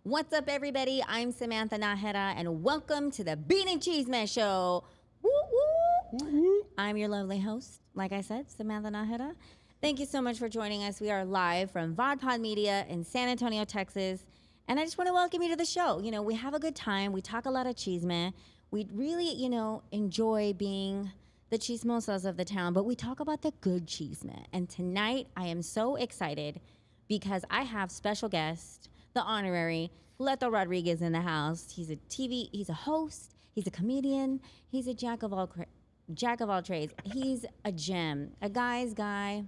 What's up, everybody? I'm Samantha Nahera, and welcome to the Bean and Chisme Show. Woo woo! I'm your lovely host, like I said, Samantha Nahera. Thank you so much for joining us. We are live from VodPod Media in San Antonio, Texas. And I just want to welcome you to the show. You know, we have a good time. We talk a lot of chisme. We really, enjoy being the chismosas of the town, but we talk about the good chisme. And tonight, I am so excited because I have special guest, the honorary Cleto Rodriguez in the house. He's a host, he's a comedian, he's a jack of all trades. He's a gem, a guy's guy,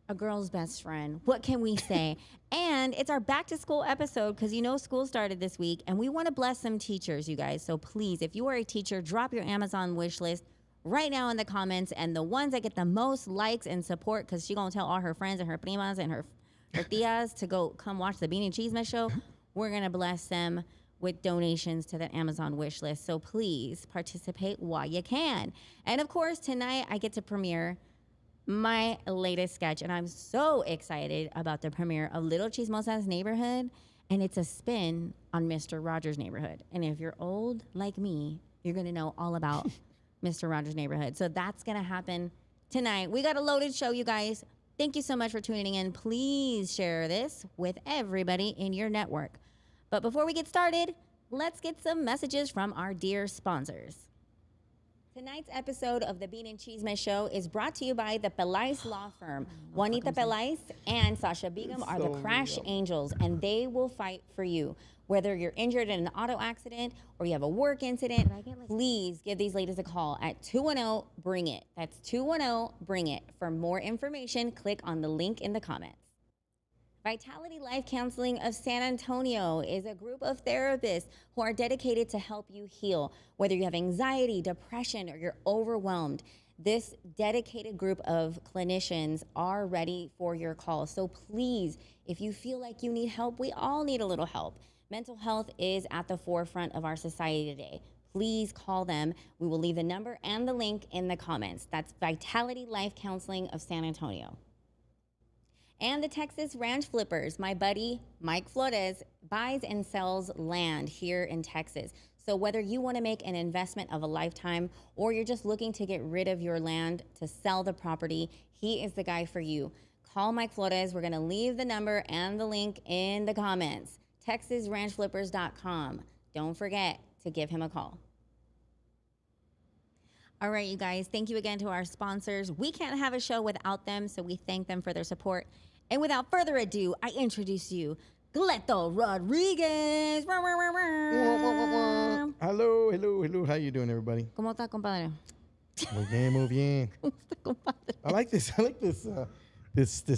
a girl's best friend. What can we say? And it's our back to school episode because school started this week and we want to bless some teachers, you guys. So please, if you are a teacher, drop your Amazon wish list right now in the comments. And the ones that get the most likes and support, because she's going to tell all her friends and her primas and her tias to go come watch the Bean and Chisme Show, we're going to bless them with donations to that Amazon wish list. So please participate while you can. And of course, tonight I get to premiere my latest sketch, and I'm so excited about the premiere of Little Chismosa's Neighborhood, and it's a spin on Mr. Rogers' Neighborhood. And if you're old like me, you're going to know all about Mr. Rogers' Neighborhood. So that's going to happen tonight. We got a loaded show, you guys. Thank you so much for tuning in. Please share this with everybody in your network. But before we get started, let's get some messages from our dear sponsors. Tonight's episode of the Bean and Chisme Show is brought to you by the Pelais Law Firm. Juanita Pelais and Sasha Begum are the Crash Angels, and they will fight for you. Whether you're injured in an auto accident or you have a work incident, please give these ladies a call at 210-BRING-IT. That's 210-BRING-IT. For more information, click on the link in the comments. Vitality Life Counseling of San Antonio is a group of therapists who are dedicated to help you heal. Whether you have anxiety, depression, or you're overwhelmed, this dedicated group of clinicians are ready for your call. So please, if you feel like you need help, we all need a little help. Mental health is at the forefront of our society today. Please call them. We will leave the number and the link in the comments. That's Vitality Life Counseling of San Antonio. And the Texas Ranch Flippers. My buddy, Mike Flores, buys and sells land here in Texas. So whether you want to make an investment of a lifetime or you're just looking to get rid of your land to sell the property, he is the guy for you. Call Mike Flores. We're going to leave the number and the link in the comments. TexasRanchFlippers.com. Don't forget to give him a call. All right, you guys, thank you again to our sponsors. We can't have a show without them, so we thank them for their support. And without further ado, I introduce you, Cleto Rodriguez. Hello. How you doing, everybody? ¿Cómo está, compadre? Muy bien. ¿Cómo está, compadre? I like this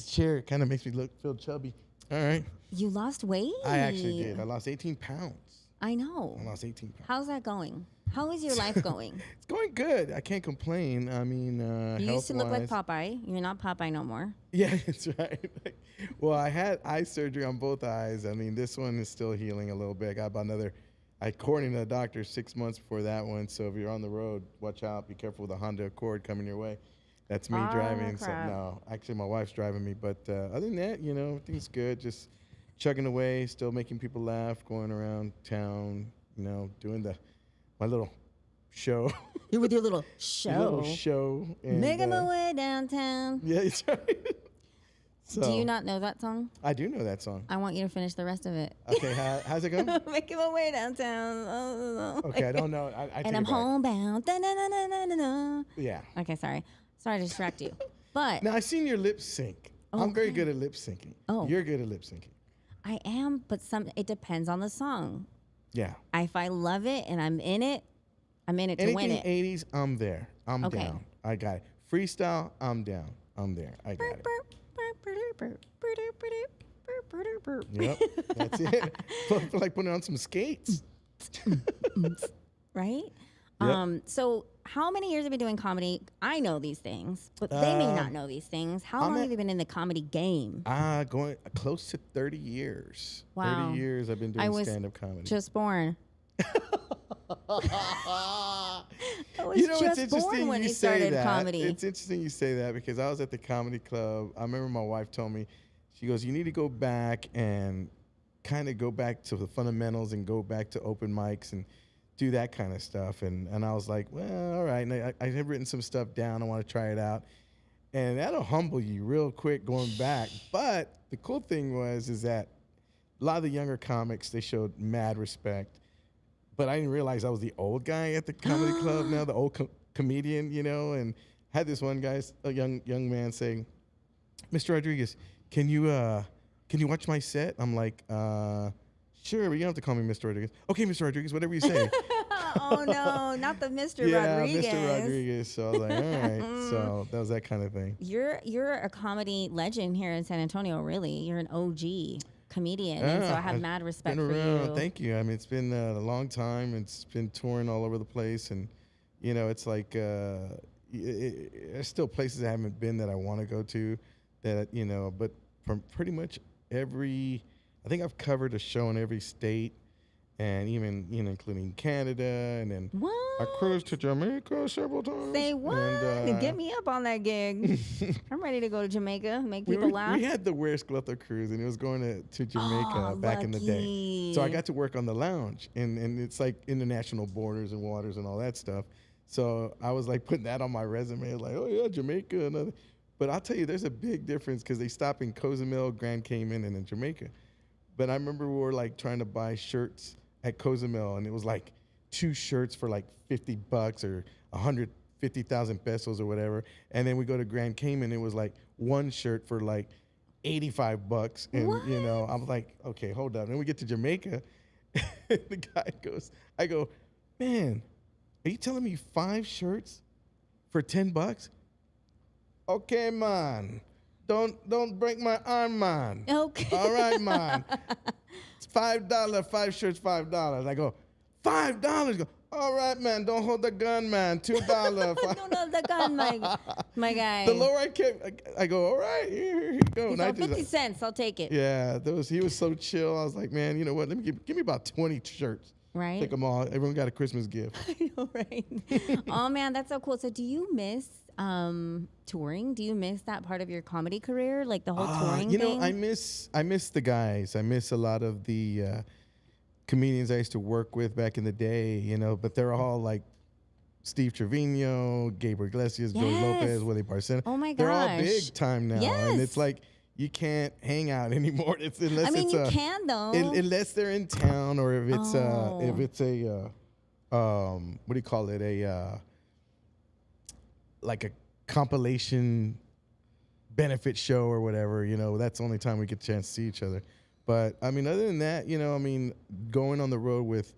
chair. It kind of makes me feel chubby. All right. You lost weight? I actually did. I lost 18 pounds. I know. I lost 18 pounds. How's that going? How is your life going? It's going good. I can't complain. I mean, you used to look like Popeye. You're not Popeye no more. Yeah, that's right. Well, I had eye surgery on both eyes. I mean, this one is still healing a little bit. I got about according to the doctor, 6 months before that one. So if you're on the road, watch out. Be careful with the Honda Accord coming your way. That's me driving. Crap. So no, actually, my wife's driving me. But other than that, everything's good. Just chugging away, still making people laugh, going around town, doing my little show. You're with your little show. Your little show. And, making my way downtown. Yeah, that's right. So, do you not know that song? I do know that song. I want you to finish the rest of it. Okay, how's it go? Making my way downtown. Okay, I don't know. And I'm homebound. Da-na-na-na-na-na. Yeah. Okay, sorry to distract you. But now I've seen your lip sync. Okay. I'm very good at lip syncing. Oh, you're good at lip syncing. I am, but it depends on the song. Yeah. If I love it and I'm in it to win it. Anything 80s, I'm there. I'm down. I got it. Freestyle, I'm down. I'm there. I got it. Yep, that's it. Like putting on some skates. Right? Yep. So how many years have you been doing comedy? I know these things, but they may not know these things. How long have you been in the comedy game? Going close to 30 years. Wow. 30 years I've been doing stand-up comedy. Just born. I was just born when he started comedy. It's interesting you say that because I was at the comedy club. I remember my wife told me, she goes, you need to go back and kind of go back to the fundamentals and go back to open mics and do that kind of stuff. And I was like, well, all right. And I had written some stuff down. I want to try it out. And that'll humble you real quick going back. But the cool thing is that a lot of the younger comics, they showed mad respect. But I didn't realize I was the old guy at the comedy club now, the old comedian, you know. And had this one guy, a young man, saying, "Mr. Rodriguez, can you watch my set?" I'm like, "Sure, but you don't have to call me Mr. Rodriguez." "Okay, Mr. Rodriguez, whatever you say." Oh no, not the Mr. Yeah, Rodriguez. Mr. Rodriguez. So I was like, all right. So that was that kind of thing. You're a comedy legend here in San Antonio, really. You're an OG comedian, and so I have mad respect for you. Thank you. I mean, it's been a long time. It's been touring all over the place, and you know, it's like there's still places I haven't been that I want to go to. That you know, but from pretty much I think I've covered a show in every state. And even, you know, including Canada, and then I cruised to Jamaica several times. Say what? And get me up on that gig. I'm ready to go to Jamaica, make people laugh. We had the Where's Cleto cruise, and it was going to Jamaica back in the day. So I got to work on the lounge, and it's like international borders and waters and all that stuff. So I was like putting that on my resume, like, oh yeah, Jamaica. But I'll tell you, there's a big difference because they stop in Cozumel, Grand Cayman, and in Jamaica. But I remember we were like trying to buy shirts at Cozumel, and it was like 2 shirts for like $50 or 150,000 pesos or whatever. And then we go to Grand Cayman, it was like 1 shirt for like $85. And you know, I'm like, okay, hold up. And we get to Jamaica, and the guy goes, I go, man, are you telling me 5 shirts for $10? Okay, man. Don't break my arm, man. Okay. All right, man. It's $5, 5 shirts, $5. I go, $5? Go, all right, man. Don't hold the gun, man. $2. Don't hold the gun, my guy. The lower I came, I go, all right, here you go. He's all 50 cents. I'll take it. Yeah, he was so chill. I was like, man, you know what? Let me give me about 20 shirts. Right. Take them all. Everyone got a Christmas gift. I know, right? Oh man, that's so cool. So do you miss touring? Do you miss that part of your comedy career, like the whole touring you thing? know, I miss the guys. I miss a lot of the comedians I used to work with back in the day, you know, but they're all like Steve Trevino, Gabriel Iglesias, Joey Lopez, Willie Barcena. Oh my gosh. They're all big time now. Yes. And it's like you can't hang out anymore. You can though. Unless they're in town, or if it's a what do you call it? Like a compilation benefit show or whatever, you know, that's the only time we get a chance to see each other. But I mean, other than that, you know, I mean, going on the road with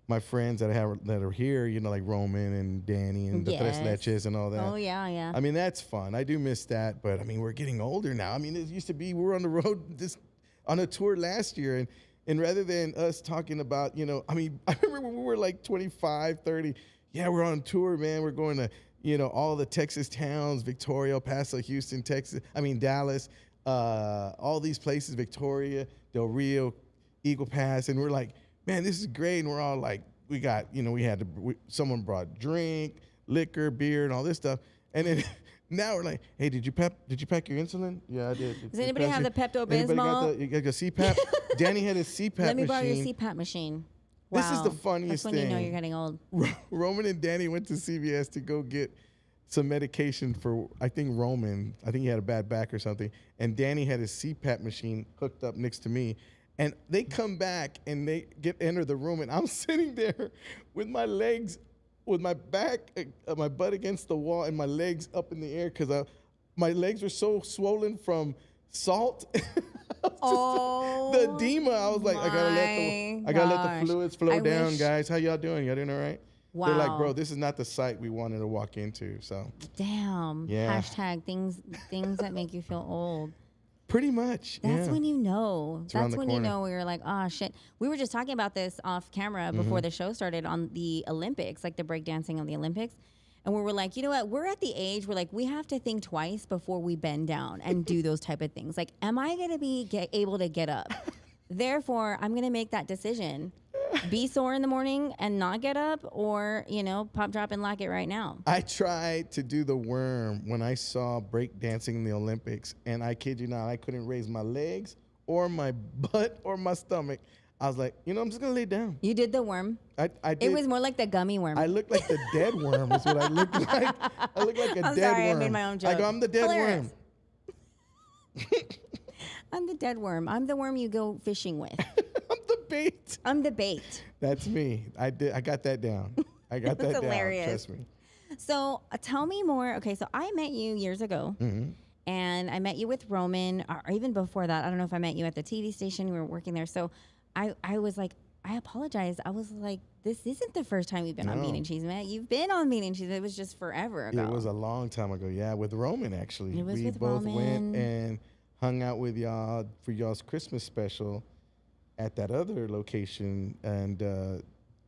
my friends that are here, you know, like Roman and Danny and the Tres Leches and all that. Oh yeah, yeah. I mean, that's fun. I do miss that, but I mean, we're getting older now. I mean, it used to be we were on the road on a tour last year, and rather than us talking about, you know, I mean, I remember when we were like 25, 30. Yeah, we're on tour, man. We're going to, you know, all the Texas towns, Victoria, El Paso, Houston, Dallas, all these places, Victoria, Del Rio, Eagle Pass. And we're like, man, this is great. And we're all like, we got, you know, someone brought drink, liquor, beer, and all this stuff. And then now we're like, hey, did you pack your insulin? Yeah, I did. Does anybody have the Pepto-Bismol? Anybody got the CPAP? Danny had his CPAP machine. Let me borrow your CPAP machine. Wow. This is the funniest thing. That's when you know you're getting old. Roman and Danny went to CVS to go get some medication for, I think, Roman. I think he had a bad back or something. And Danny had his CPAP machine hooked up next to me. And they come back and they enter the room, and I'm sitting there with my legs, with my back, my butt against the wall, and my legs up in the air because my legs were so swollen from salt. The edema. I was like, I gotta let the fluids flow down, guys. How y'all doing? Y'all doing all right? Wow. They're like, bro, this is not the site we wanted to walk into. So damn. Yeah. Hashtag things that make you feel old. Pretty much. That's when you know. That's when you corner. know you're like, oh shit. We were just talking about this off camera before the show started on the Olympics, like the breakdancing of the Olympics. And we were like, you know what? We're at the age where like we have to think twice before we bend down and do those type of things. Like, am I gonna be able to get up? Therefore, I'm gonna make that decision. Be sore in the morning and not get up, or, you know, pop, drop, and lock it right now. I tried to do the worm when I saw breakdancing in the Olympics, and I kid you not, I couldn't raise my legs or my butt or my stomach. I was like, I'm just gonna lay down. You did the worm. I did. It was more like the gummy worm. I look like the dead worm is what I look like. I look like a I'm dead sorry, worm. I made my own joke. I go, I'm the dead Hilarious. worm. I'm the dead worm. I'm the worm you go fishing with. I'm the bait. I'm the bait. That's me. I got that down. I got that down. Hilarious. Trust me. So tell me more. Okay, so I met you years ago. Mm-hmm. And I met you with Roman, or even before that. I don't know if I met you at the TV station. We were working there. So I was like, I apologize. I was like, this isn't the first time you've been on Bean and Chisme. You've been on Bean and Chisme. It was just forever ago. It was a long time ago. Yeah, with Roman, actually. It was we with both Roman. went and hung out with y'all for y'all's Christmas special at that other location. And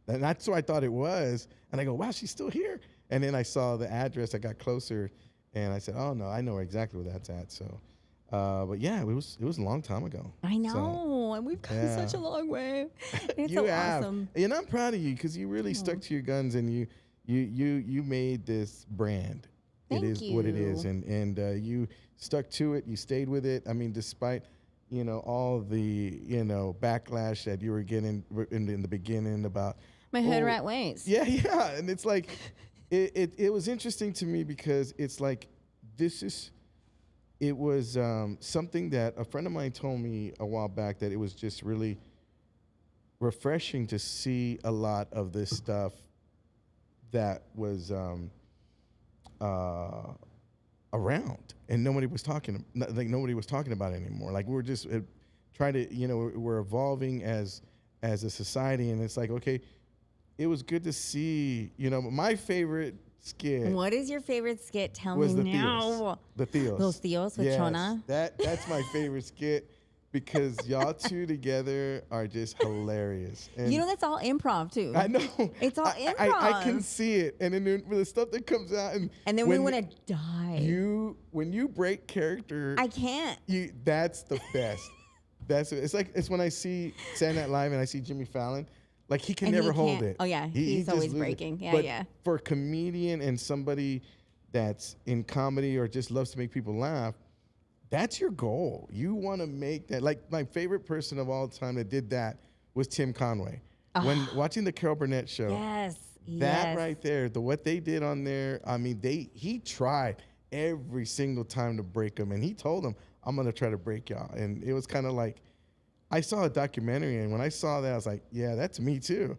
that's what I thought it was. And I go, wow, she's still here. And then I saw the address. I got closer. And I said, oh, no, I know exactly where that's at. So, but yeah, it was a long time ago. I know. So, and we've come such a long way. It's you so have. awesome. And I'm proud of you because you really stuck to your guns and you made this brand. Thank it is you. what it is. And you stuck to it. You stayed with it. I mean, despite, all the, backlash that you were getting in the beginning about. My hood rat ways. Yeah, yeah. And it's like, it was interesting to me because it's like, it was something that a friend of mine told me a while back that it was just really refreshing to see a lot of this stuff that was around and nobody was talking about it anymore. Like we're just trying to, we're evolving as a society, and it's like, okay, it was good to see, my favorite skit. What is your favorite skit? Tell was me now. The Theos. Those Theos with Yes, Chona. That's my favorite skit because y'all two together are just hilarious. And That's all improv too. I know. It's all improv. I can see it. And then with the stuff that comes out. And then we want to die. When you break character. I can't. That's the best. It's when I see Saturday Night Live and I see Jimmy Fallon. Like he can never hold it. Oh yeah, he's always breaking. Yeah, but yeah. For a comedian and somebody that's in comedy or just loves to make people laugh, that's your goal. You want to make that. Like my favorite person of all time that did that was Tim Conway. When watching the Carol Burnett show. Yes. That right there, what they did on there. I mean, he tried every single time to break them, and he told them, "I'm gonna try to break y'all." And it was kind of like. I saw a documentary, and when I saw that, I was like, yeah, that's me too.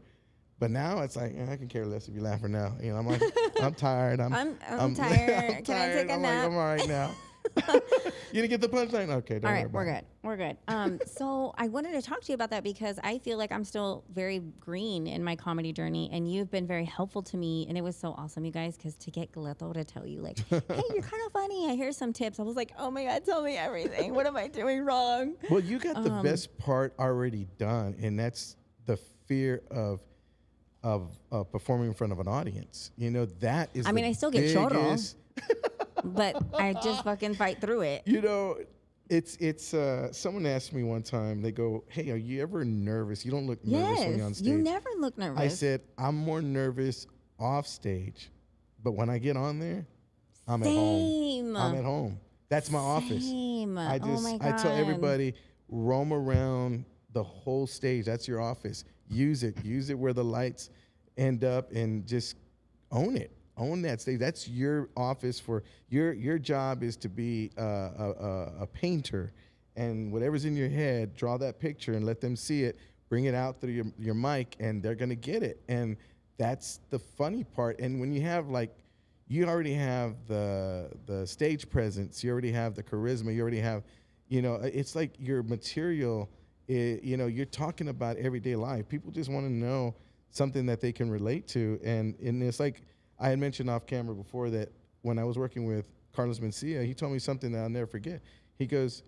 But now it's like, I can care less if you laugh or now. I'm like, I'm tired. I'm tired. I'm Can I take a I'm nap? Like, I'm all right now. You didn't get the punchline? Okay, don't All worry right, about we're it. good. We're good. So I wanted to talk to you about that because I feel like I'm still very green in my comedy journey, and you've been very helpful to me. And it was so awesome, you guys, because to get Cleto to tell you, like, hey, you're kind of funny. I hear some tips. I was like, oh my God, tell me everything. What am I doing wrong? Well, you got the best part already done, and that's the fear of performing in front of an audience. That is. I still get choro. But I just fucking fight through it. It's someone asked me one time, they go, hey, are you ever nervous? You don't look nervous when you're on stage. You never look nervous. I said, I'm more nervous off stage, but when I get on there, I'm at home. I'm at home. That's my office. I tell everybody, roam around the whole stage. That's your office. Use it where the lights end up, and just own it. Own that stage. That's your office. For your job is to be a painter, and whatever's in your head, draw that picture and let them see it. Bring it out through your mic, and they're gonna get it. And that's the funny part. And when you have you already have the stage presence, you already have the charisma, you already have, it's like your material. You're talking about everyday life. People just want to know something that they can relate to, and it's like. I had mentioned off camera before that when I was working with Carlos Mencia, he told me something that I'll never forget. He goes,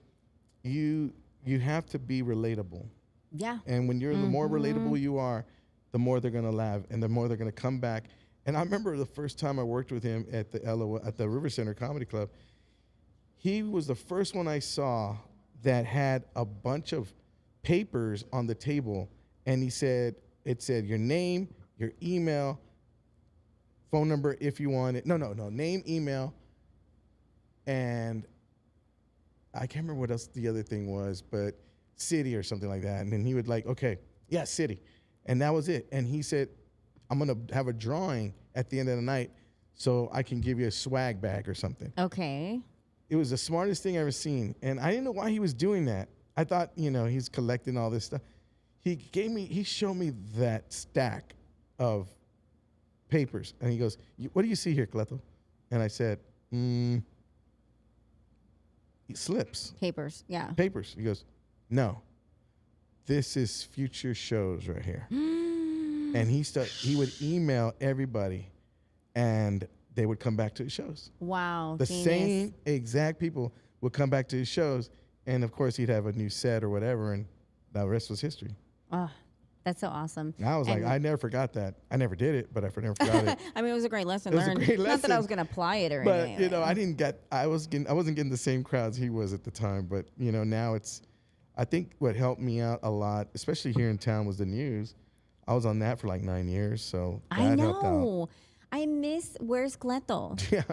you have to be relatable. Yeah. And when the more relatable you are, the more they're going to laugh and the more they're going to come back. And I remember the first time I worked with him at the River Center Comedy Club, he was the first one I saw that had a bunch of papers on the table, and it said your name, your email, phone number if you want it. No, name, email, and I can't remember what else the other thing was, but city or something like that. And then he would like, okay, yeah, city. And that was it. And he said, I'm going to have a drawing at the end of the night so I can give you a swag bag or something. Okay. It was the smartest thing I ever seen. And I didn't know why he was doing that. I thought, he's collecting all this stuff. He showed me that stack of papers. And he goes, what do you see here, Cleto? And I said, slips. Papers. Yeah. Papers. He goes, no, this is future shows right here. And he would email everybody and they would come back to his shows. Wow. The genius. same exact people would come back to his shows. And of course he'd have a new set or whatever. And the rest was history. Oh, that's so awesome. And I was like, I never forgot that. I never did it, but I never forgot it. I mean, it was a great lesson It was a learned. great Not that I lesson. was going to apply it or But anything. I wasn't getting the same crowds he was at the time. But now I think what helped me out a lot, especially here in town, was the news. I was on that for like 9 years, so that I helped out. know. I miss Where's Cleto. Yeah,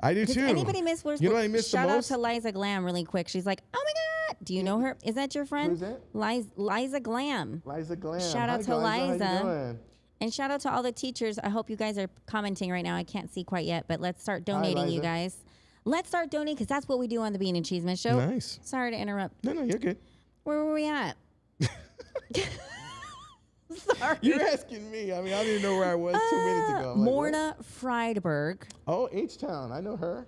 I do Does too. anybody miss Where's Cleto? You know what I miss the Shout most? out to Liza Glam really quick. She's like, oh my God. Do you know her? Is that your friend? Who's that? Liza Glam. Liza Glam. Shout out Hi, to Liza. How you Liza. doing? And shout out to all the teachers. I hope you guys are commenting right now. I can't see quite yet, but let's start donating, you Liza. guys. Let's start donating because that's what we do on the Bean and Chisme show. Nice. Sorry to interrupt. No, you're good. Where were we at? Sorry. You're asking me. I mean, I don't even know where I was 2 minutes ago. I'm like, what? Morna Friedberg. Oh, H-Town. I know her.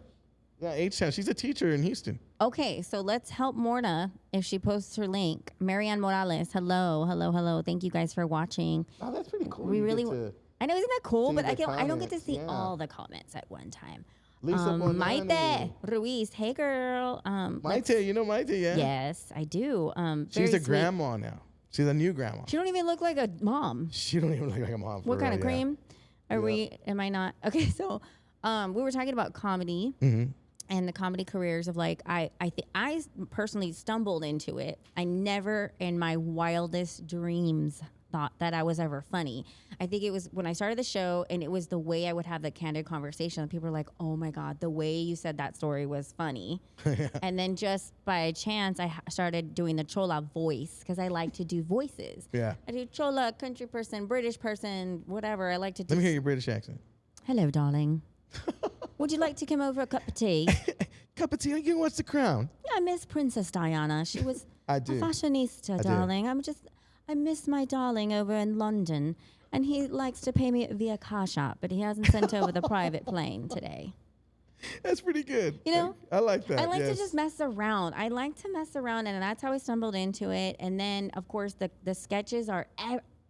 Yeah, H-Town. She's a teacher in Houston. Okay, so let's help Morna if she posts her link. Marianne Morales, hello. Thank you guys for watching. Oh, that's pretty cool. We You really, get to I know, isn't that cool? see But the I don't get to comments, see yeah. all the comments at one time. Lisa Maite Bonani. Ruiz, hey girl. Maite, you know Maite, yeah? Yes, I do. She's very a sweet. grandma now. She's a new grandma. She don't even look like a mom. She don't even look like a mom. For What kind real, of cream? Are Yeah. we? Am I not? Okay, so we were talking about comedy. And the comedy careers of like I personally stumbled into it. I never in my wildest dreams thought that I was ever funny. I think it was when I started the show and it was the way I would have the candid conversation. And people were like, "Oh my God, the way you said that story was funny." And then just by chance, I started doing the Chola voice because I like to do voices. Yeah. I do Chola, country person, British person, whatever. I like to do. Let me hear your British accent. Hello, darling. Would you like to come over a cup of tea? Cup of tea. You can watch The Crown. I miss Princess Diana. She was I a do. fashionista, do. darling. I miss my darling over in London. And he likes to pay me via car shop, but he hasn't sent over the private plane today. That's pretty good. You know? I like that. I like yes. to just mess around. I like to mess around, and that's how I stumbled into it. And then, of course, the sketches are...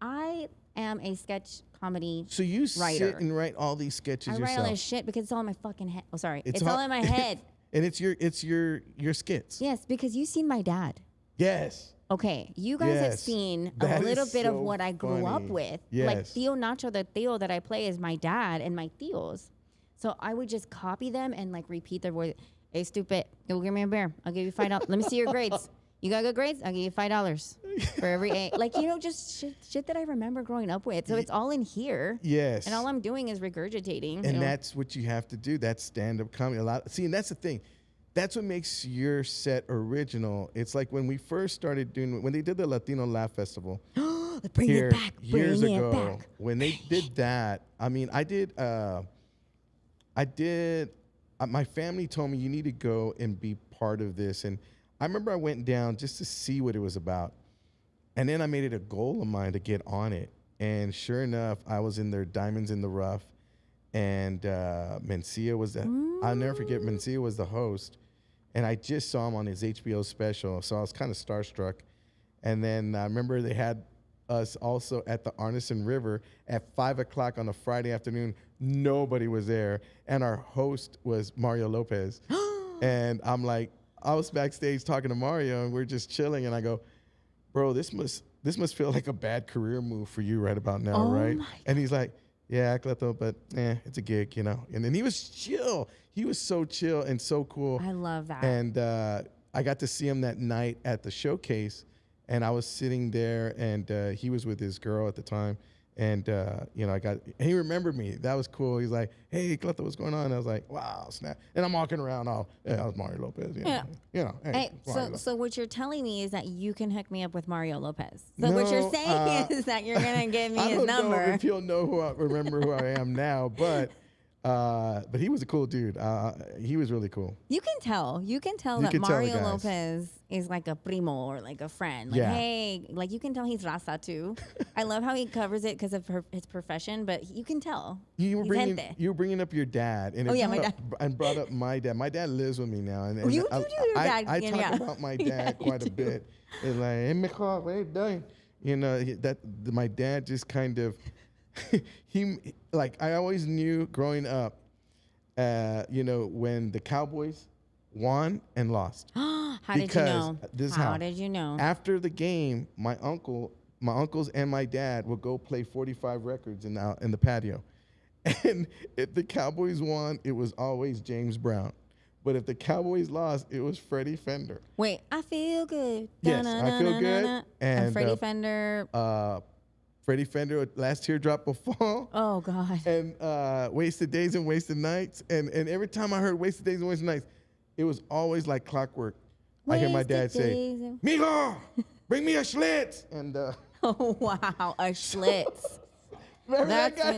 I am a sketch comedy So you writer. sit and write all these sketches I yourself. write all this shit because it's all in my fucking head. Oh, sorry. It's It's all all- in my head. And it's your skits. Yes, because you've seen my dad. Yes. Okay, you guys have Yes. seen That a little is bit of so what I grew up funny. with. Yes. Like Theo Nacho, the Theo that I play is my dad and my Theos. So I would just copy them and like repeat their voice. Hey, stupid, go give me a bear. I'll give you $5. Let me see your grades. You got good grades? I'll give you $5 for every A. Like, just shit that I remember growing up with. So it's all in here. Yes. And all I'm doing is regurgitating. And that's what you have to do. That's stand-up comedy. And that's the thing. That's what makes your set original. It's like when we first started when they did the Latino Laugh Festival Bring here it back. years Bring ago. it back. When they did that, I mean, my family told me you need to go and be part of this. And I remember I went down just to see what it was about. And then I made it a goal of mine to get on it. And sure enough, I was in their Diamonds in the Rough. And Mencia was I'll never forget, Mencia was the host. And I just saw him on his HBO special. So I was kind of starstruck. And then I remember they had us also at the Arneson River at 5 o'clock on a Friday afternoon. Nobody was there. And our host was Mario Lopez. And I'm like, I was backstage talking to Mario and we're just chilling. And I go, bro, this must feel like a bad career move for you right about now, right? And he's like, yeah, Cleto, but it's a gig, And then he was chill. He was so chill and so cool. I love that. And I got to see him that night at the showcase. And I was sitting there and he was with his girl at the time. And, he remembered me. That was cool. He's like, hey, Cleto, what's going on? I was like, wow, snap. And I'm walking around I was Mario Lopez. Yeah. Hey, So what you're telling me is that you can hook me up with Mario Lopez. So what you're saying is that you're going to give me his number. I don't know if he'll remember who I am now, but he was a cool dude. He was really cool. You can tell that Mario Lopez is like a primo or like a friend. Like, hey, like you can tell he's raza too. I love how he covers it because of his profession, but you can tell. You were bringing up your dad, and my dad. And brought up my dad. My dad lives with me now, and you do your dad. I talk about my dad quite a bit. It's like, hey, mijo, what are you doing? My dad just kind of. I always knew growing up, when the Cowboys won and lost. How did you know? How did you know? After the game, my uncles and my dad would go play 45 records in the patio. And if the Cowboys won, it was always James Brown. But if the Cowboys lost, it was Freddie Fender. Wait, I feel good. Yes, I feel good. And Freddie Fender. Freddie Fender, Last Teardrop Will Fall. Oh, God. And Wasted Days and Wasted Nights. And every time I heard Wasted Days and Wasted Nights, it was always like clockwork. I hear my dad say, Mijo, bring me a Schlitz. And oh, wow, a Schlitz. Remember that guy?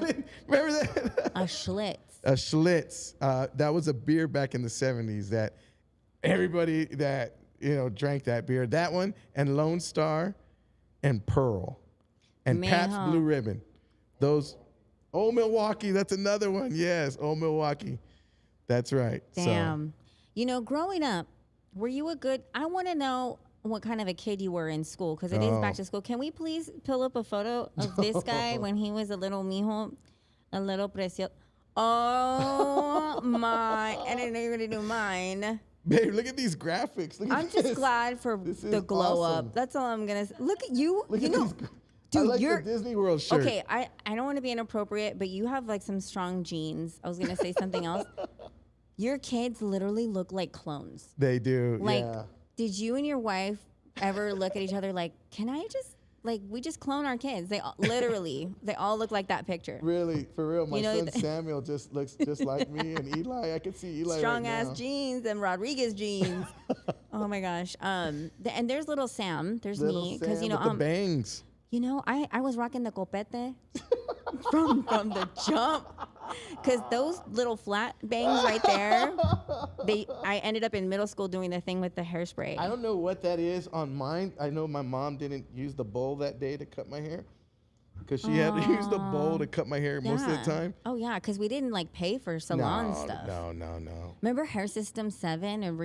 Remember that? A Schlitz. A Schlitz. That was a beer back in the 70s that everybody that, drank that beer. That one and Lone Star and Pearl. And Pabst Blue Ribbon. Those, Old Milwaukee, that's another one. Yes, Old Milwaukee. That's right. Damn. Growing up, were you I want to know what kind of a kid you were in school, because it is back to school. Can we please pull up a photo of this guy when he was a little mijo, a little precioso? Oh, my. And I know you're going to do mine. Babe, look at these graphics. I'm just glad for the glow up. That's all I'm going to say. Look at you. Dude, I like the Disney World shirt. Okay, I don't want to be inappropriate, but you have like some strong genes. I was going to say something else. Your kids literally look like clones. They do, Did you and your wife ever look at each other like, can I just, we just clone our kids? They all look like that picture. Really, for real. My son Samuel just looks just like me, and Eli, I can see Eli strong right ass now. genes and Rodriguez genes. Oh my gosh. And there's little Sam. There's little me. Because, with the bangs. I was rocking the copete from the jump, because those little flat bangs right there, I ended up in middle school doing the thing with the hairspray. I don't know what that is on mine. I know my mom didn't use the bowl that day to cut my hair, because she had to use the bowl to cut my hair most of the time. Oh, yeah, because we didn't like pay for salon stuff. No. Remember Hair System 7 and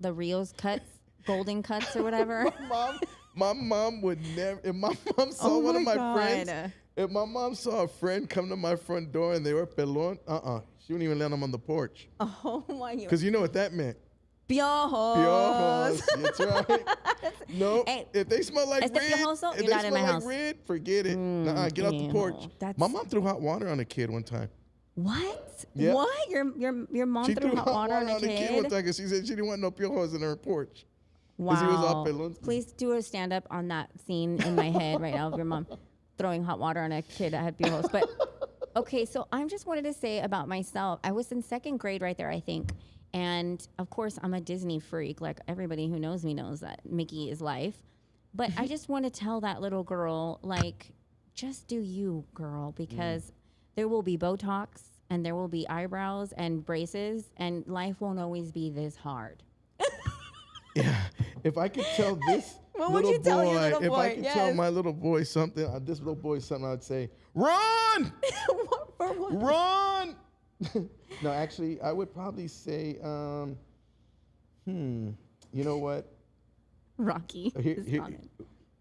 the Rio's cuts, golden cuts or whatever? My mom would never. If my mom saw one of my friends, if my mom saw a friend come to my front door and they were pelon, she wouldn't even let them on the porch. Oh my God! Because you know what that meant. Piojos. That's right. No, if they smell like red, forget it. Get off the porch. My mom threw hot water on a kid one time. What? Yep. What? Your mom threw hot water on a kid one time because she said she didn't want no piojos in her porch. Wow. He was all pelon. Please do a stand up on that scene in my head right now of your mom throwing hot water on a kid that had piojos. But okay, so I just wanted to say about myself. I was in second grade right there, I think. And of course, I'm a Disney freak. Like everybody who knows me knows that Mickey is life. But I just want to tell that little girl, just do you, girl, because there will be Botox and there will be eyebrows and braces, and life won't always be this hard. Yeah, if I could tell this if I could tell my little boy something, this little boy something, I'd say, run! Run! No, actually, I would probably say, you know what? Rocky. This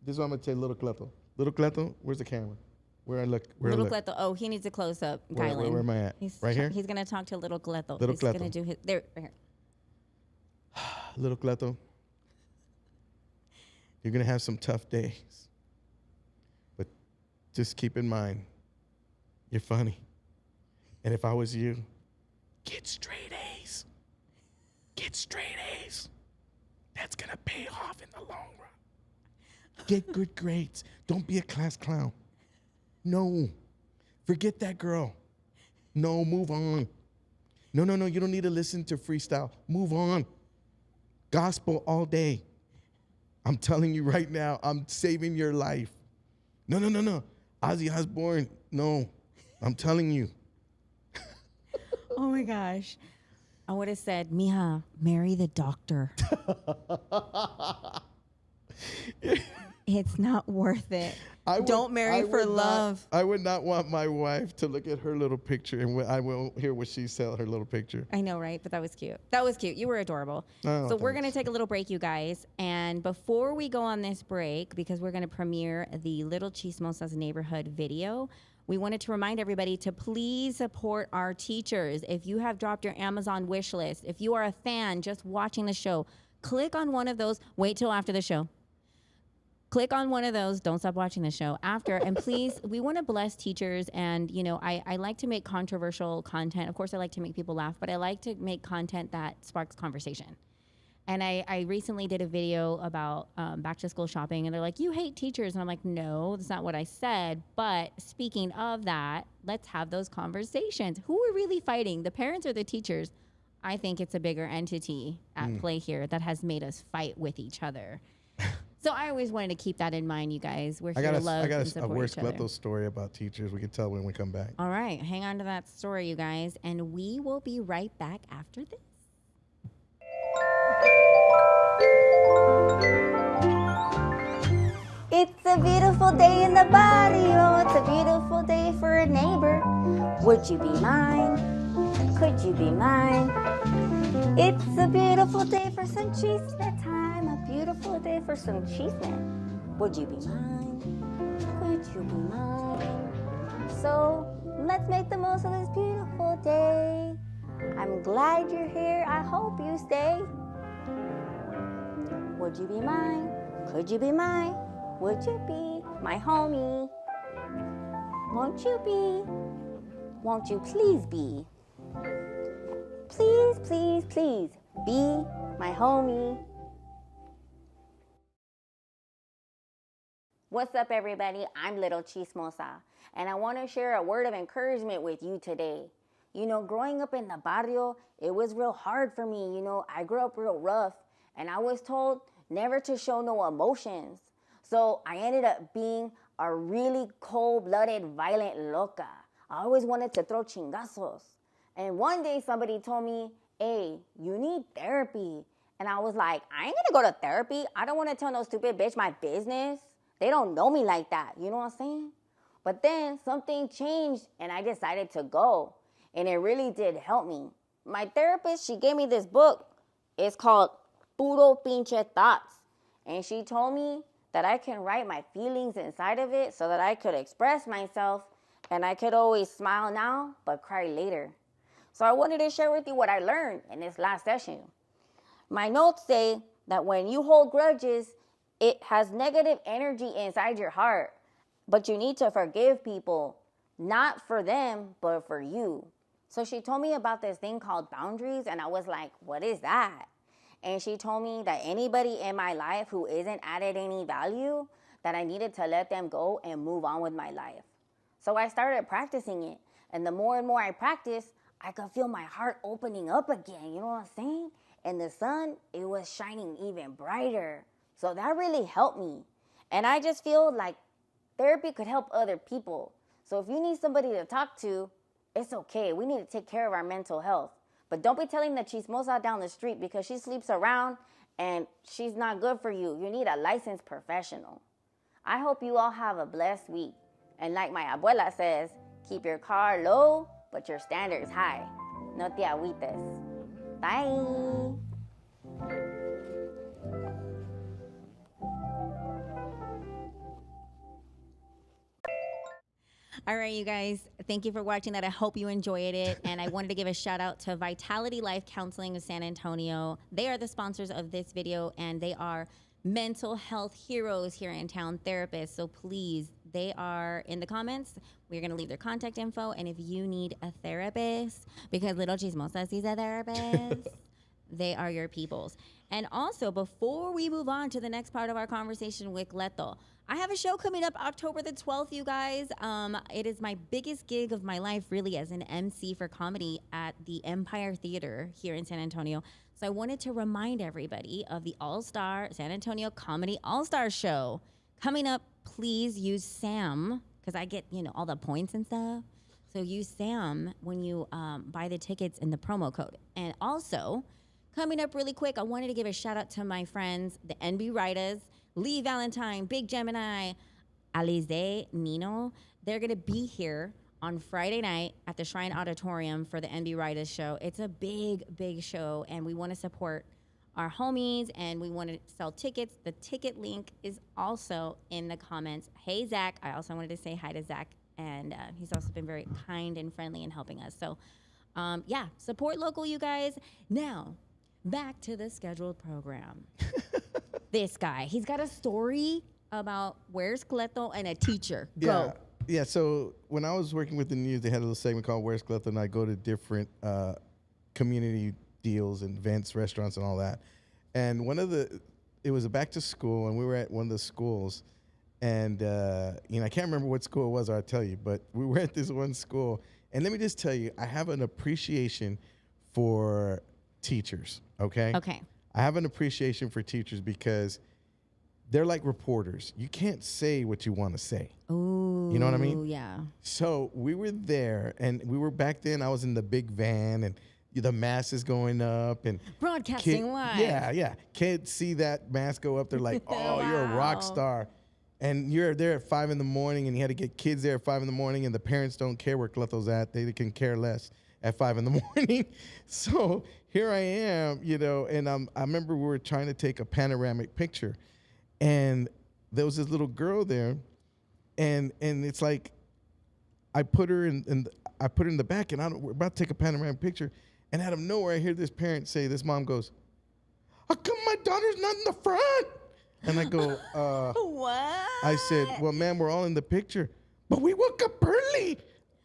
is what I'm going to tell Little Cleto. Little Cleto, where's the camera? Where I look? Little Cleto. Oh, he needs a close up, Kylan. Where am I at? Right here? He's going to talk to Little Cleto. Little Cleto. He's going to do his, there, right here. Little Cleto, you're going to have some tough days. But just keep in mind, you're funny. And if I was you, get straight A's. Get straight A's. That's going to pay off in the long run. Get good grades. Don't be a class clown. No. Forget that girl. No, move on. No, you don't need to listen to freestyle. Move on. Gospel all day. I'm telling you right now, I'm saving your life. No. Ozzy Osbourne, no. I'm telling you. Oh my gosh. I would have said, Mija, marry the doctor. It's not worth it. Don't marry for love. I would not want my wife to look at her little picture and I will hear what she said, her little picture. I know, right? But that was cute. That was cute. You were adorable. Oh, so we're going to take a little break, you guys. And before we go on this break, because we're going to premiere the Little Chismosa's Neighborhood video, we wanted to remind everybody to please support our teachers. If you have dropped your Amazon wish list, if you are a fan just watching the show, click on one of those. Wait till after the show. Click on one of those. Don't stop watching the show after. And please, we want to bless teachers. And, you know, I like to make controversial content. Of course, I like to make people laugh, but I like to make content that sparks conversation. And I recently did a video about back to school shopping, and they're like, you hate teachers. And I'm like, no, that's not what I said. But speaking of that, let's have those conversations. Who are really fighting, the parents or the teachers? I think it's a bigger entity at play here that has made us fight with each other. So I always wanted to keep that in mind, you guys. We're here to love and support each other. I got a worse Cleto story about teachers. We can tell when we come back. All right. Hang on to that story, you guys. And we will be right back after this. It's a beautiful day in the barrio. It's a beautiful day for a neighbor. Would you be mine? Could you be mine? It's a beautiful day for some chisme time. A beautiful day for some chisme. Would you be mine? Could you be mine? So let's make the most of this beautiful day. I'm glad you're here. I hope you stay. Would you be mine? Could you be mine? Would you be my homie? Won't you be? Won't you please be? Please, please, please be my homie. What's up, everybody? I'm Little Chismosa, and I want to share a word of encouragement with you today. You know, growing up in the barrio, it was real hard for me. You know, I grew up real rough, and I was told never to show no emotions. So I ended up being a really cold-blooded, violent loca. I always wanted to throw chingazos. And one day somebody told me, hey, you need therapy. And I was like, I ain't gonna go to therapy. I don't want to tell no stupid bitch my business. They don't know me like that. You know what I'm saying? But then something changed and I decided to go. And it really did help me. My therapist, she gave me this book. It's called Puro Pinche Thoughts. And she told me that I can write my feelings inside of it so that I could express myself and I could always smile now but cry later. So I wanted to share with you what I learned in this last session. My notes say that when you hold grudges, it has negative energy inside your heart, but you need to forgive people, not for them, but for you. So she told me about this thing called boundaries, and I was like, what is that? And she told me that anybody in my life who isn't added any value, that I needed to let them go and move on with my life. So I started practicing it, and the more and more I practiced, I could feel my heart opening up again, you know what I'm saying? And the sun, it was shining even brighter. So that really helped me. And I just feel like therapy could help other people. So if you need somebody to talk to, it's okay. We need to take care of our mental health. But don't be telling the chismosa down the street because she sleeps around and she's not good for you. You need a licensed professional. I hope you all have a blessed week. And like my abuela says, keep your car low, but your standards high. No te agüites. Bye. All right, you guys, thank you for watching that. I hope you enjoyed it. And I wanted to give a shout out to Vitality Life Counseling of San Antonio. They are the sponsors of this video, and they are mental health heroes here in town, therapists. So please, they are in the comments. We're going to leave their contact info. And if you need a therapist, because Little Chismosa is a therapist, they are your peoples. And also, before we move on to the next part of our conversation with Cleto, I have a show coming up October the 12th, you guys. It is my biggest gig of my life, really, as an MC for comedy at the Empire Theater here in San Antonio. So I wanted to remind everybody of the All-Star San Antonio Comedy All-Star Show. Coming up, please use Sam, because I get, all the points and stuff. So use Sam when you buy the tickets in the promo code. And also, coming up really quick, I wanted to give a shout out to my friends, the NB Writers, Lee Valentine, Big Gemini, Alize, Nino. They're going to be here on Friday night at the Shrine Auditorium for the NB Writers show. It's a big, big show, and we want to support our homies, and we want to sell tickets. The ticket link is also in the comments. Hey, Zach. I also wanted to say hi to Zach, and he's also been very kind and friendly in helping us. So, yeah, support local, you guys. Now, back to the scheduled program. This guy, he's got a story about where's Cleto and a teacher. Go. Yeah, so when I was working with the news, they had a little segment called Where's Cleto, and I go to different community deals and events, restaurants, and all that. And it was a back to school, and we were at one of the schools, and I can't remember what school it was, or I'll tell you, but we were at this one school, and let me just tell you, I have an appreciation for teachers, okay? Okay. I have an appreciation for teachers because they're like reporters. You can't say what you want to say. Ooh. You know what I mean? Yeah. So we were there, and we were back then. I was in the big van, and the mask is going up, and Broadcasting live. Yeah. Kids see that mask go up. They're like, "Oh, you're a rock star," and you're there at 5 a.m, and you had to get kids there at 5 a.m, and the parents don't care where Cleto's at. They can care less at 5 a.m. So here I am, and I remember we were trying to take a panoramic picture, and there was this little girl there, and it's like I put her in the back, and we're about to take a panoramic picture, and out of nowhere I hear this mom goes, "How come my daughter's not in the front?" And I go, What? I said, "Well, ma'am, we're all in the picture, but we woke up early."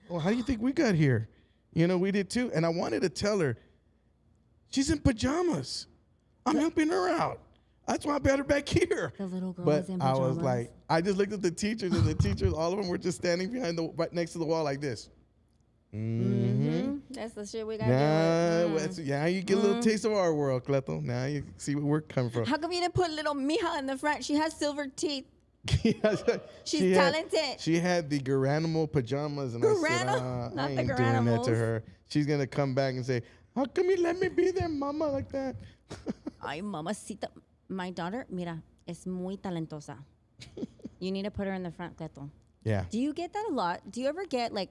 "Well, how do you think we got here?" We did too. And I wanted to tell her, she's in pajamas. I'm helping her out. That's why I got her back here. The little girl But was in I pajamas. was like, I just looked at the teachers, and the teachers, all of them were just standing right next to the wall like this. Mm-hmm. That's the shit we got Now you get a little taste of our world, Cleto. Now you see where we're coming from. How come you didn't put little Mija in the front? She has silver teeth. She's talented. She had the Garanimal pajamas, and I said, Not I the ain't doing that to Garanimals. her. She's going to come back and say, "How come you let me be there, mama, like that?" Ay, mamacita. My daughter, mira, es muy talentosa. You need to put her in the front, Cleto. Yeah. Do you get that a lot? Do you ever get like,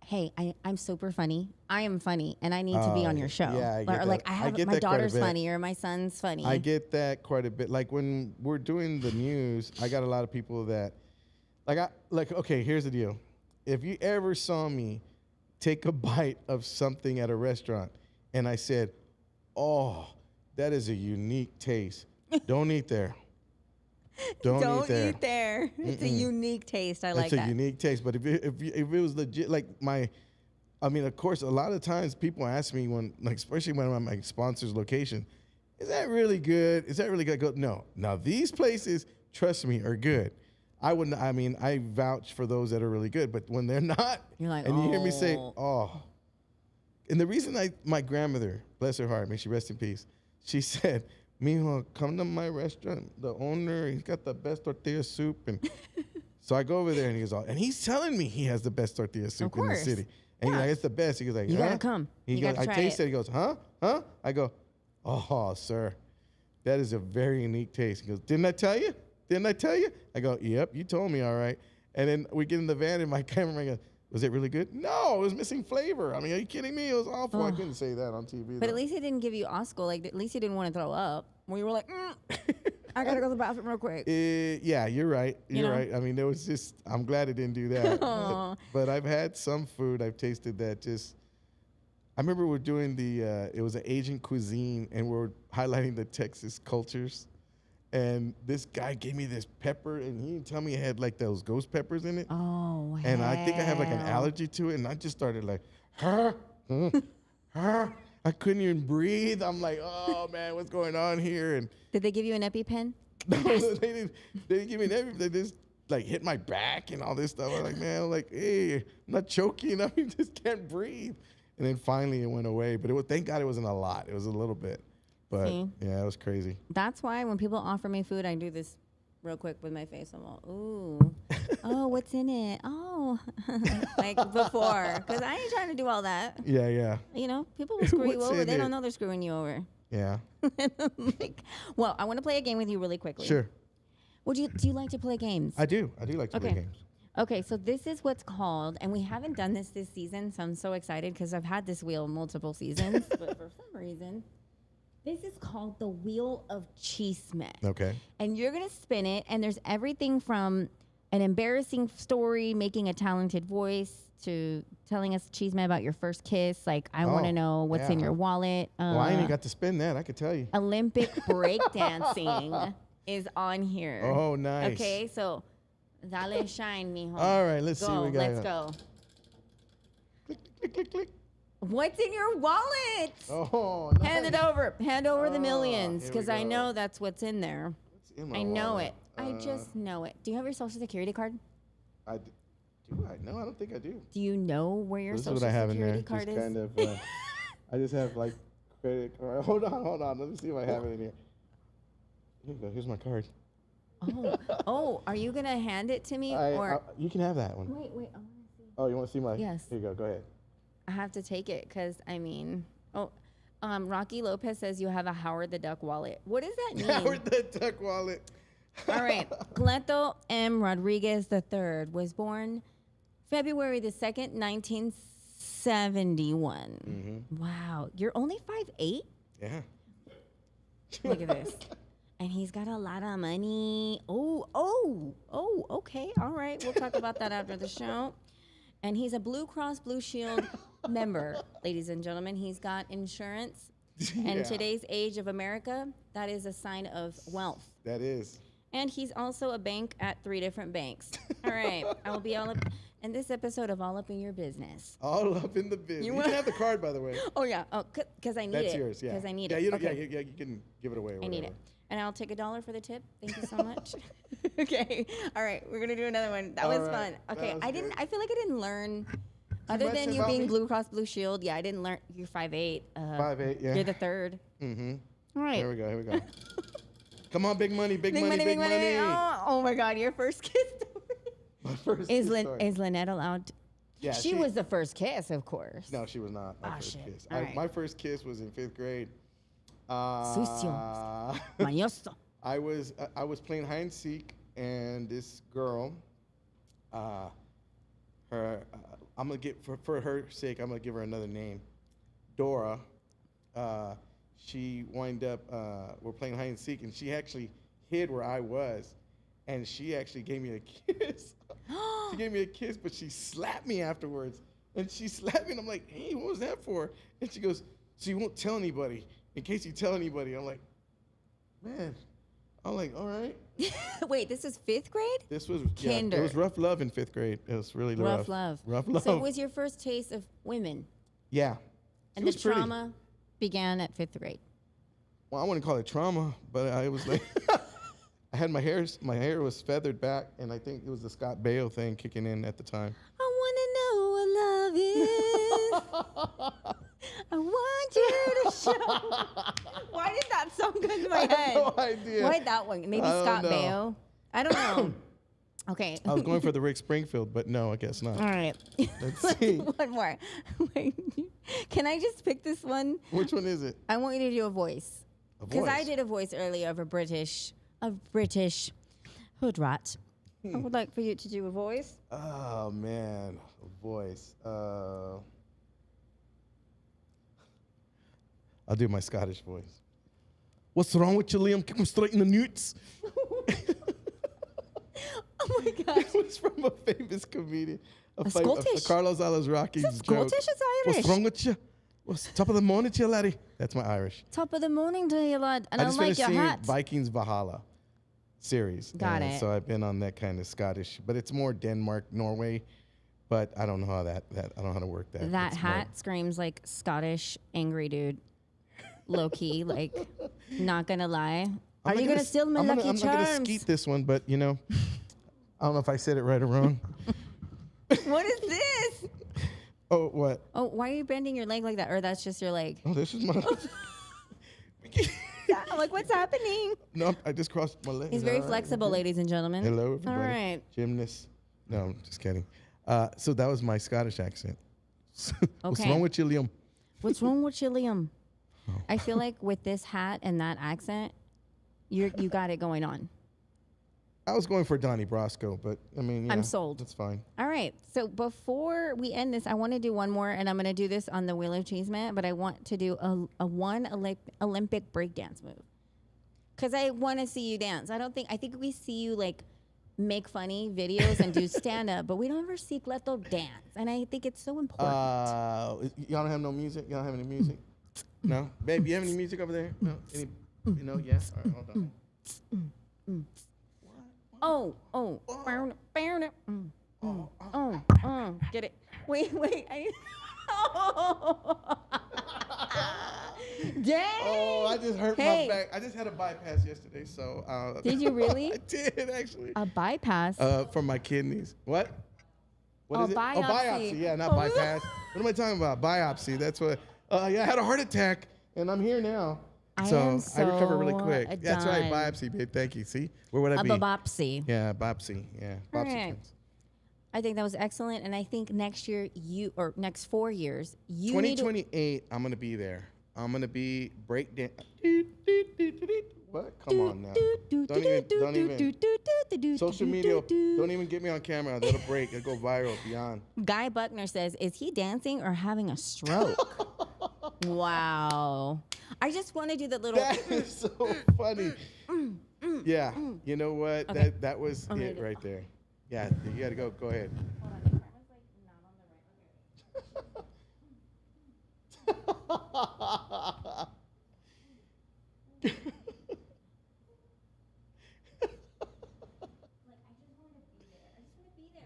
hey, I'm super funny. I am funny, and I need to be on your show. Yeah, I get or that. like, I get my that quite a daughter's bit. funny, or my son's funny. I get that quite a bit. Like when we're doing the news, I got a lot of people that, okay, here's the deal. If you ever saw me take a bite of something at a restaurant, and I said, "Oh, that is a unique taste," don't eat there. Don't eat there. It's a unique taste. I like It's a that. unique taste. But if it was legit, of course, a lot of times people ask me especially when I'm at my sponsor's location, "Is that really good? Is that really good?" I go, "No. Now these places, trust me, are good. I vouch for those that are really good. But when they're not, You're like, and you hear me say, "Oh." "Oh," and the reason my grandmother, bless her heart, may she rest in peace, she said, "Mijo, come to my restaurant. The owner, he's got the best tortilla soup." And so I go over there, and he goes, and he's telling me he has the best tortilla soup in the course. city. And he's like, "It's the best." He goes like, You "Huh?" gotta come. You gotta I try taste it. it. He goes, "Huh? Huh?" I go, "Oh, sir, that is a very unique taste." He goes, "Didn't I tell you? Didn't I tell you?" I go, "Yep, you told me, all right." And then we get in the van, and my cameraman goes, "Was it really good?" "No, it was missing flavor. I mean, are you kidding me? It was awful." I couldn't say that on TV. But at least he didn't give you Oscar. Like, at least he didn't want to throw up. When you were like, I gotta go to the bathroom real quick. Yeah, you're right. You're know? right. I mean, I'm glad it didn't do that. but I've had some food I've tasted that I remember we're doing it was an Asian cuisine, and we're highlighting the Texas cultures. And this guy gave me this pepper, and he didn't tell me it had like those ghost peppers in it. Oh, And I think I have like an hell. allergy to it, and I just started like, huh? I couldn't even breathe. I'm like, oh man, what's going on here? And Did they give you an EpiPen? No, they didn't give me everything. They just like hit my back and all this stuff. I'm like, man, I'm like, hey, I'm not choking. I mean, just can't breathe. And then finally it went away. But thank God it wasn't a lot. It was a little bit. But yeah, it was crazy. That's why when people offer me food, I do this real quick with my face. I'm all, ooh, oh, what's in it? Oh, like before. Because I ain't trying to do all that. Yeah, yeah. You know, people will screw you What's over. in They it? don't know they're screwing you over. Yeah. Like, well, I want to play a game with you really quickly. Sure. Do you like to play games? I do like to play games. Okay, so this is what's called, and we haven't done this season, so I'm so excited because I've had this wheel multiple seasons, but for some reason, this is called the Wheel of Chisme. Okay. And you're going to spin it, and there's everything from an embarrassing story, making a talented voice, to telling us chisme about your first kiss. Like, I want to know what's in your wallet. Well, I ain't even got to spin that. I could tell you. Olympic breakdancing is on here. Oh, nice. Okay, so dale shine, mijo. All right, let's see what we got. Let's go. Click, click, click, click. What's in your wallet? Oh, nice. Hand it over. Hand over the millions, here we because I go. know that's what's in there. What's in my I know wallet? it. I just know it. Do you have your social security card? Do I? No, I don't think I do. Do you know where your This is social what I have in there. security card Just is? kind of. I just have like credit card. Hold on. Let me see if I have it in here. Here you go. Here's my card. Oh, are you gonna hand it to me, or you can have that one. wait? I want to see. Oh, you want to see my? Yes. Here you go. Go ahead. I have to take it because Rocky Lopez says you have a Howard the Duck wallet. What does that mean? Howard the Duck wallet. All right. Cleto Rodriguez III was born February the 2nd, 1971. Mm-hmm. Wow. You're only 5'8"? Yeah. Look at this. And he's got a lot of money. Oh, okay. All right. We'll talk about that after the show. And he's a Blue Cross Blue Shield member, ladies and gentlemen. He's got insurance. And in today's age of America, that is a sign of wealth. That is. And he's also a bank at 3 different banks. All right. I will be all up in this episode of All Up in Your Business. All up in the business. You can have the card, by the way. Oh, yeah. Oh, because I need That's it. yours, yeah. Because I need yeah, it. you Okay. Yeah, you can give it away or I need whatever. it. And I'll take $1 for the tip. Thank you so much. Okay. All right. We're going to do another one. That All was right. fun. Okay. That was I feel like I didn't learn. Too Other much than you about being me? Blue Cross Blue Shield, yeah, I didn't learn. You're 5'8". 5'8", yeah. You're the third. Mm-hmm. All right. Here we go. Come on, big money. Big money. Oh my God, your first kiss story. My first Is kiss story. Lynette allowed? Yeah, she was the first kiss, of course. No, she was not my first shit. kiss. All right. My first kiss was in 5th grade. Sucio. Mañoso. I was playing hide and seek, and this girl, I'm gonna get for her sake, I'm gonna give her another name, Dora. She wind up we're playing hide and seek, and she actually hid where I was, and she actually gave me a kiss. She gave me a kiss, but she slapped me afterwards, and she slapped me, and I'm like, hey, what was that for? And she goes, so you won't tell anybody. In case you tell anybody. I'm like, man. I'm like, all right. Wait, this is 5th grade? This was Kinder. It was rough love in 5th grade. It was really rough. Rough love. So it was your first taste of women. Yeah. And the trauma began at 5th grade. Well, I wouldn't call it trauma, but I was like, I had my hair was feathered back, and I think it was the Scott Baio thing kicking in at the time. I want to know what love is. I want you to show. Why did that song go to my head? I have no idea. Why that one? Maybe Scott Baio. I don't know. Okay. I was going for the Rick Springfield, but no, I guess not. All right. Let's see. One more. Wait. Can I just pick this one? Which one is it? I want you to do a voice. A Because I voice? did a voice earlier of a British hood rat. I would like for you to do a voice. Oh, man. A voice. I'll do my Scottish voice. What's wrong with you, Liam? Kick him straight in the newts. Oh my gosh. It was from a famous comedian. Scottish? Carlos Alazraki's Is it joke. Scottish? It's Irish. What's wrong with you? What's top of the morning to you, laddie? That's my Irish. Top of the morning to you, lad. And I I just like finished your seeing hat. Vikings Valhalla series. Got and it. So I've been on that kind of Scottish, but it's more Denmark, Norway. But I don't know how I don't know how to work that. That It's hat screams like Scottish angry dude. Low key, like, not gonna lie. Are you going to steal my Lucky I'm not going to Charms? skeet this one, but, you know, I don't know if I said it right or wrong. What is this? Oh, what? Oh, why are you bending your leg like that? Or that's just your leg? Oh, this is my... I'm like, what's happening? No, I just crossed my leg. He's very flexible, ladies and gentlemen. Hello, everybody. All right. Gymnast. No, I'm just kidding. So that was my Scottish accent. What's Okay. wrong with you, Liam? What's wrong with you, Liam? I feel like with this hat and that accent, you got it going on. I was going for Donnie Brasco, but I mean, yeah, I'm sold. That's fine. All right. So before we end this, I want to do one more, and I'm going to do this on the Wheel of Chisme, but I want to do a one Olympic breakdance move. Because I want to see you dance. I think we see you like make funny videos and do stand up, but we don't ever see Cleto dance. And I think it's so important. Y'all don't have no music? Y'all don't have any music? No? Babe, you have any music over there? No? Any, you know? Yeah? All right, hold on. Get it. Wait. Dang. Oh, I just hurt my back. I just had a bypass yesterday, so. Did you really? I did, actually. A bypass? For my kidneys. What? What is it? biopsy. Oh, biopsy. Yeah, not bypass. What am I talking about? Biopsy. That's what. Yeah, I had a heart attack, and I'm here now. I recovered really quick. done. That's right, biopsy, babe. Thank you. See, where would I be? A biopsy. Yeah, biopsy. Yeah, All biopsy. right. I think that was excellent, and I think next year next 4 years you need to. 2028, I'm gonna be there. I'm gonna be breakdown. What? Come on now. Don't even. Social media. Don't even get me on camera. That'll break. It'll go viral beyond. Guy Buckner says, "Is he dancing or having a stroke?" Wow. I just want to do the little. That is so funny. Yeah. You know what? Okay. That was it right there. Yeah. You gotta go. Go ahead.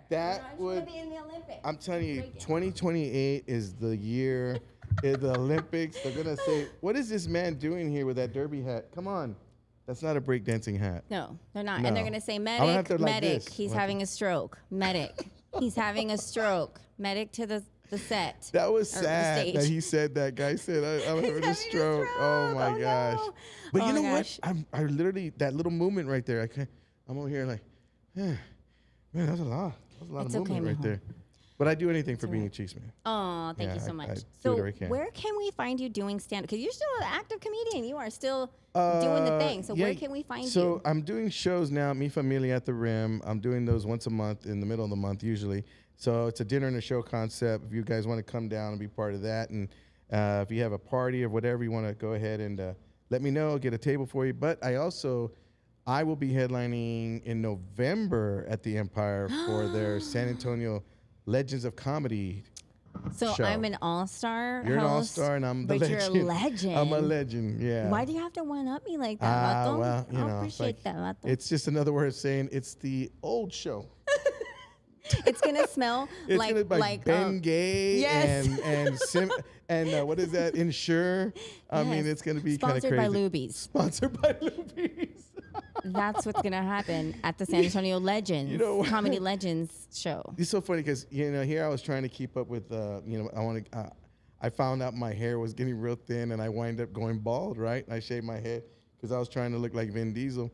That would. be in the Olympics. I'm telling you, 2028 is the year. In the Olympics, they're gonna say, "What is this man doing here with that derby hat? Come on, that's not a breakdancing hat." No, they're not. No. And they're going to say, have medic, to like medic, this. he's Like- having a stroke. Medic, he's having a stroke. Medic to the set. That was Or the sad stage. that he said that. Guy said, "I'm having a stroke." Oh my gosh! no. But Oh you my know gosh. what? I literally that little movement right there. I'm over here like, man, that was a lot. That was a lot It's of okay, movement right mijo. there. But I do anything for being a Chisme. Oh, thank Yeah, you so I much. do So whatever I can. where can we find you doing stand-up? Because you're still an active comedian. You are still doing the thing. So Yeah, where can we find So you? I'm doing shows now, Mi Familia at the Rim. I'm doing those once a month in the middle of the month usually. So it's a dinner and a show concept. If you guys want to come down and be part of that, and if you have a party or whatever, you want to go ahead and let me know, get a table for you. But I will be headlining in November at the Empire for their San Antonio Legends of Comedy. So show. I'm an all-star You're an host, all-star and I'm the but legend. you're a legend. I'm a legend, yeah. Why do you have to one-up me like that, Vato? Well, you I know, it's appreciate that, Vato. It's just another way of saying it's the old show. It's gonna smell It's like gonna be like Ben Gay yes. and what is that? Insure. I mean, Yes. it's gonna be kind of Sponsored crazy. by Luby's. Sponsored by Luby's. That's what's gonna happen at the San Antonio Legends You know what? Comedy Legends show. It's so funny because here I was trying to keep up with I found out my hair was getting real thin and I wind up going bald, right? And I shaved my head because I was trying to look like Vin Diesel,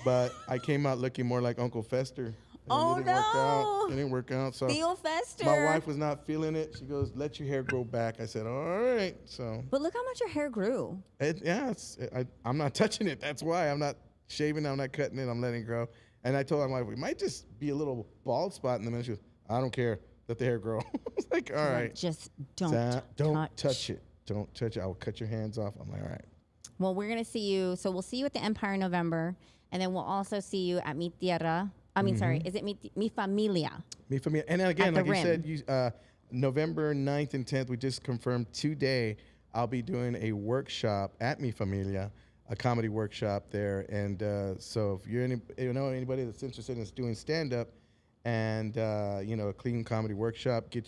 but I came out looking more like Uncle Fester. And Oh, it didn't work no. out. It didn't work out. So Theo Fester. my wife was not feeling it. She goes, "Let your hair grow back." I said, "All right." So But look how much your hair grew. I'm not touching it. That's why I'm not shaving. I'm not cutting it. I'm letting it grow. And I told my wife, we might just be a little bald spot in the middle. She goes, "I don't care. Let the hair grow." I was like, "All right, Just don't touch it. Don't touch it. I will cut your hands off." I'm like, "All right." Well, we're gonna see you. So we'll see you at the Empire in November, and then we'll also see you at Mi Tierra. I mean, sorry, is it Mi Familia? Me for me. And then again, At like the you said, November 9th and 10th, we just confirmed today, I'll be doing a workshop at Mi Familia, a comedy workshop there. And so if anybody that's interested in doing stand-up and, a clean comedy workshop, it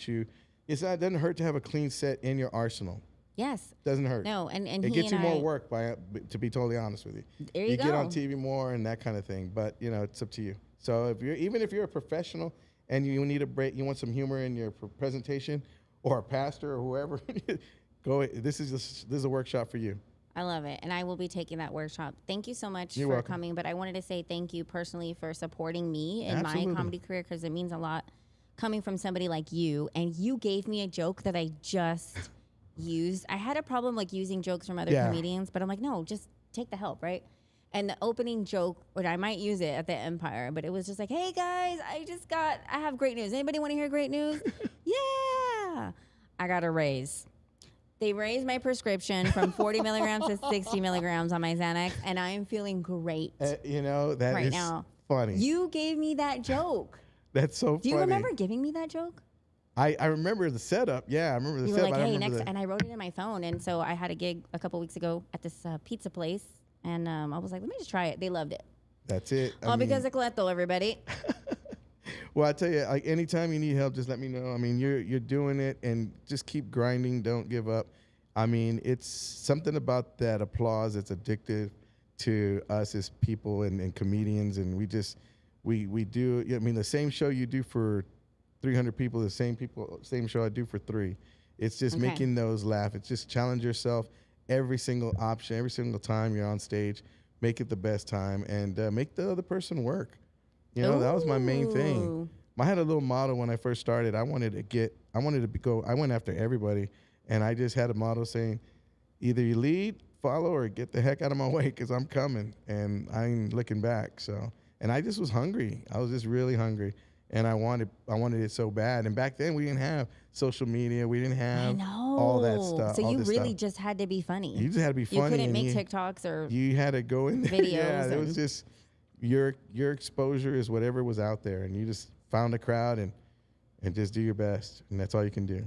doesn't hurt to have a clean set in your arsenal. Yes. Doesn't hurt. No, and it he gets you and more I, work to be totally honest with you. There you get go. on TV more and that kind of thing. But you know, it's up to you. So if you're a professional and you need a break, you want some humor in your presentation, or a pastor or whoever, go. This is a workshop for you. I love it. And I will be taking that workshop. Thank you so much You're for welcome. coming. But I wanted to say thank you personally for supporting me in Absolutely. my comedy career, because it means a lot coming from somebody like you. And you gave me a joke that I just used. I had a problem like using jokes from other comedians, but I'm like, no, just take the help, right? And the opening joke, which I might use it at the Empire, but it was just like, hey guys, I have great news. Anybody want to hear great news? Yeah. I got a raise. They raised my prescription from 40 milligrams to 60 milligrams on my Xanax, and I am feeling great. You know, that right is now. Funny. You gave me that joke. That's so funny. Do you remember giving me that joke? I remember the setup. Yeah, I remember the You were setup. like, I hey, don't remember and I wrote it in my phone. And so I had a gig a couple weeks ago at this pizza place, and I was like, let me just try it. They loved it. That's it. All because of Cleto, everybody. Well, I tell you, like anytime you need help, just let me know. I mean, you're doing it, and just keep grinding. Don't give up. I mean, it's something about that applause that's addictive to us as people and comedians, and we do. I mean, the same show you do for 300 people, the same show I do for 3. It's just making those laugh. It's just challenge yourself every single option, every single time you're on stage. Make it the best time, and make the other person work. You know, that was my main thing. I had a little motto when I first started. I went after everybody, and I just had a motto saying, either you lead, follow, or get the heck out of my way, because I'm coming, and I ain't looking back. So, and I just was hungry. I was just really hungry, and I wanted it so bad. And back then we didn't have social media. We didn't have all that stuff. So you really just had to be funny. You just had to be funny. You couldn't make TikToks or you had to go in there. videos. Yeah, it was just your exposure is whatever was out there, and you just found a crowd and just do your best, and that's all you can do.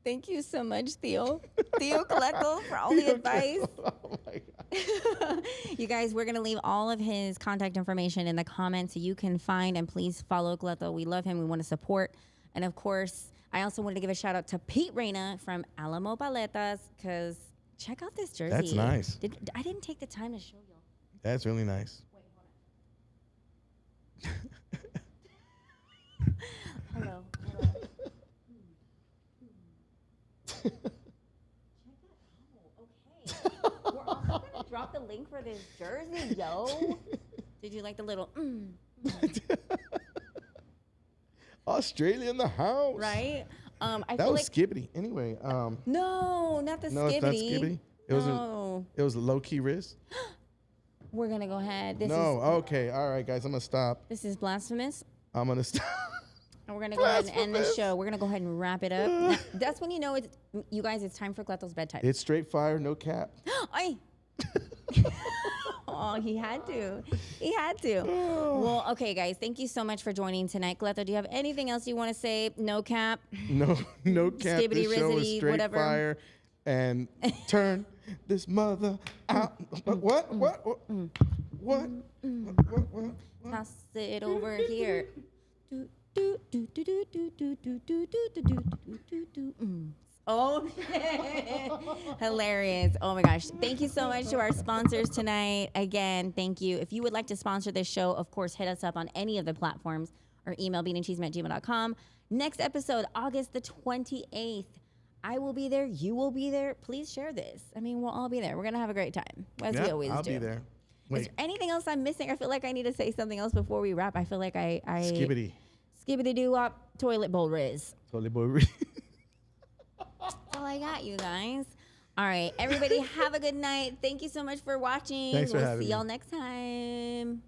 Thank you so much, Theo. Theo Cleto, for all the advice. Oh my God. You guys, we're going to leave all of his contact information in the comments so you can find and please follow Cleto. We love him. We want to support. And of course, I also wanted to give a shout out to Pete Reyna from Alamo Paletas, because check out this jersey. That's nice. I didn't take the time to show y'all. That's really nice. Wait, hold on. Hello. Check that out. Okay. We're also going to drop the link for this jersey, yo. Did you like the little Australia in the house. Right? I That feel was like Skibbity. Anyway. no, not the No, it's not Skibbity. Skibbity. It was a low key risk. We're going to go ahead. Okay. All right, guys. I'm going to stop. This is blasphemous. I'm going to stop. And we're going to go ahead and end this show. We're going to go ahead and wrap it up. Now, that's when you know you guys, it's time for Cleto's bedtime. It's straight fire, no cap. Ay. Oh, he had to. He had to. Well, okay, guys. Thank you so much for joining tonight. Cleto, do you have anything else you want to say? No cap? No cap. Skibbity, This show is rizzity, straight whatever. fire. And turn this mother out. What? Toss it over here. Oh, shit. Hilarious. Oh, my gosh. Thank you so much to our sponsors tonight. Again, thank you. If you would like to sponsor this show, of course, hit us up on any of the platforms or email beanandchisme@gmail.com. Next episode, August the 28th. I will be there. You will be there. Please share this. I mean, we'll all be there. We're going to have a great time, as we always do. I'll be there. Is Wait. there anything else I'm missing? I feel like I need to say something else before we wrap. I feel like I Skibbity. Skibbity doo wop toilet bowl riz. Totally boy. That's all I got, you guys. All right, everybody, have a good night. Thank you so much for watching. Thanks for we'll having see me. y'all next time.